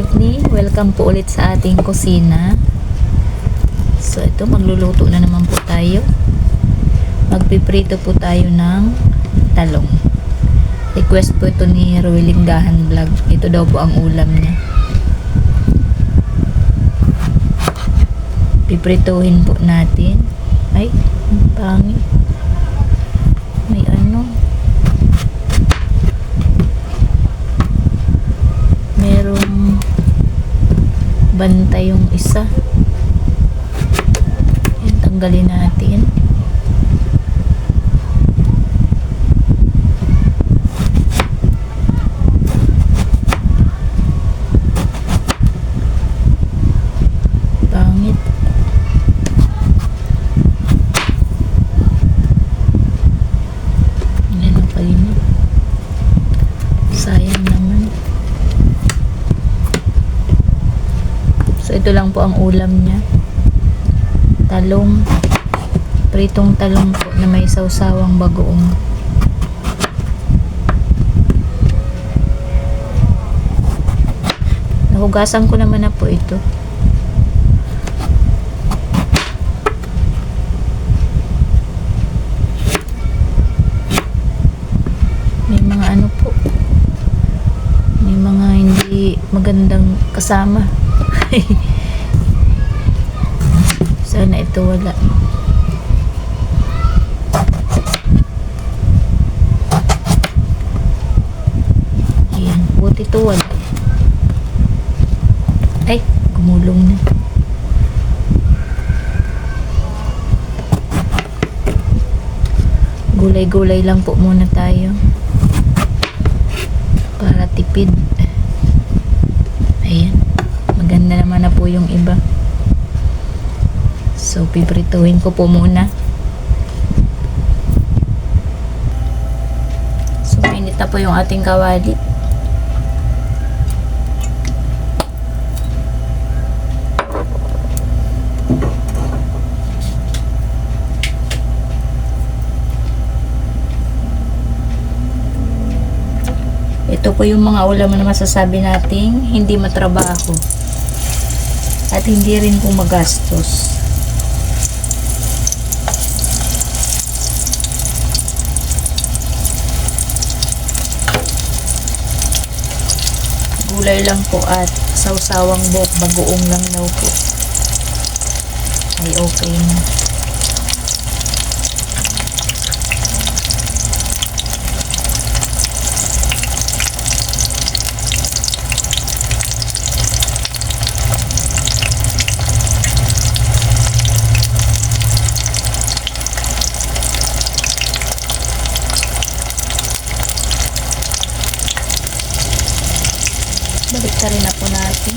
Whitney, welcome po ulit sa ating kusina. So ito, magluluto na naman po tayo. Magpiprito po tayo ng talong. Request po ito ni Rueling Gahan Vlog. Ito daw po ang ulam niya. Piprituhin po natin. Ay, ang pangit. May ano. Merong bantay yung isa. Yan, tanggalin natin. Pangit. Yan ang painit. Sayang naman. So ito lang po ang ulam niya. Talong. Pritong talong po na may sawsawang bagoong. Nahugasan ko naman na po ito. May mga ano po. May mga hindi magandang kasama. Sana ito wala. Ayan, buti ito wala. Ay, gumulong na. Gulay-gulay lang po muna tayo para tipid. Ayan, maganda naman na po yung iba. So piprituhin ko po muna. So mainit na po yung ating kawali. Ito po yung mga ulam na masasabi nating hindi matrabaho at hindi rin po magastos. Gulay lang po at sawsawang buhok bagoong lang daw po ay okay na. Balik ka rin na po natin.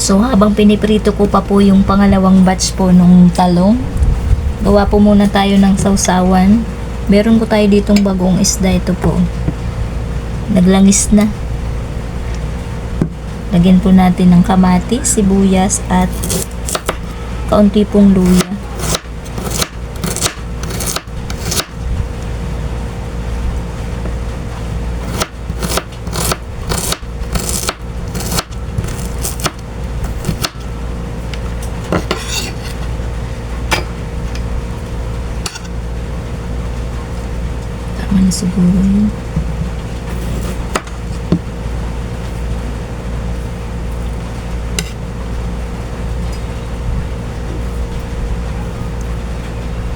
So habang piniprito ko pa po yung pangalawang batch po nung talong, gawa po muna tayo ng sawsawan. Meron ko tayo ditong bagong isda, ito po. Naglangis na. Lagyan po natin ng kamatis, sibuyas at kaunti pong luya. Tama na siguro yun.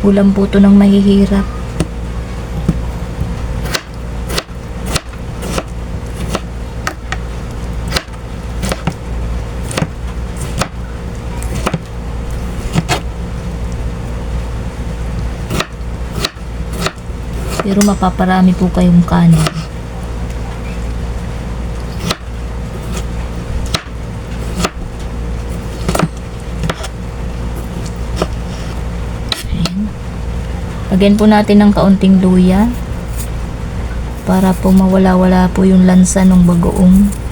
Ulam po ito ng mahihirap. Pero mapaparami po kayong kanin. Lagyan po natin ng kaunting luya para po mawala-wala po yung lansa ng bagoong.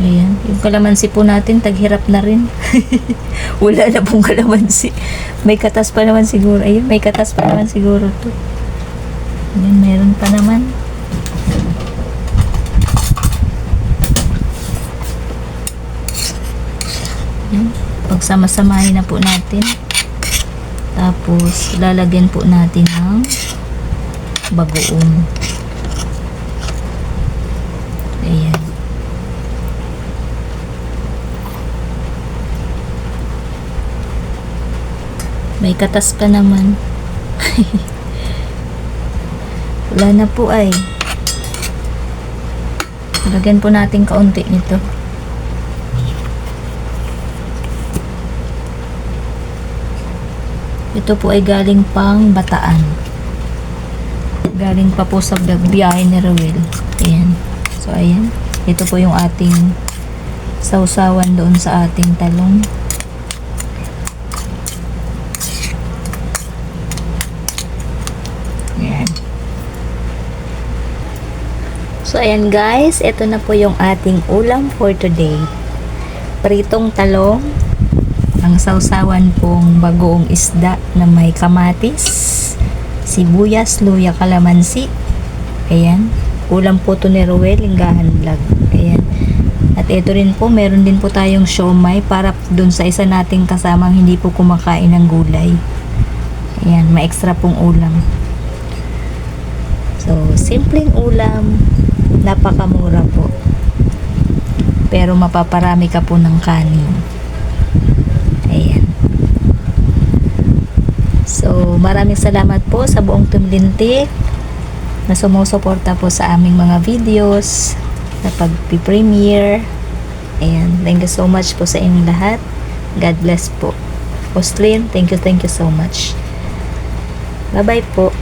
Ayan. Yung kalamansi po natin, taghirap na rin. Wala na pong kalamansi. May katas pa naman siguro. Ayun, may katas pa naman siguro to. Ayan, meron pa naman. Ayan. Pagsama-samahin na po natin. Tapos, lalagyan po natin ng bagoong. Ayan. May katas pa naman. Wala na po ay. Lagyan po natin kaunti nito. Ito po ay galing pang Bataan. Galing pa po sa biyahe ni Ruel. Ayan. So, ayan. Ito po yung ating sausawan doon sa ating talong. Ayan. So, ayan guys. Ito na po yung ating ulam for today. Pritong talong. Ang sausawan pong bagoong isda na may kamatis, sibuyas, luya, kalamansi. Ayan. Ulam po to ni Ruel, Linggahan Vlog. Ayan. At ito rin po, meron din po tayong siomay para dun sa isa nating kasamang hindi po kumakain ng gulay. Ayan, ma-extra pong ulam. So, simpleng ulam, napakamura po. Pero mapaparami ka po ng kanin. Ayan. So, maraming salamat po sa buong tumlintik na sumusuporta po sa aming mga videos na pag-premiere. Ayan. Thank you so much po sa inyong lahat. God bless po. Oslin, thank you so much. Bye-bye po.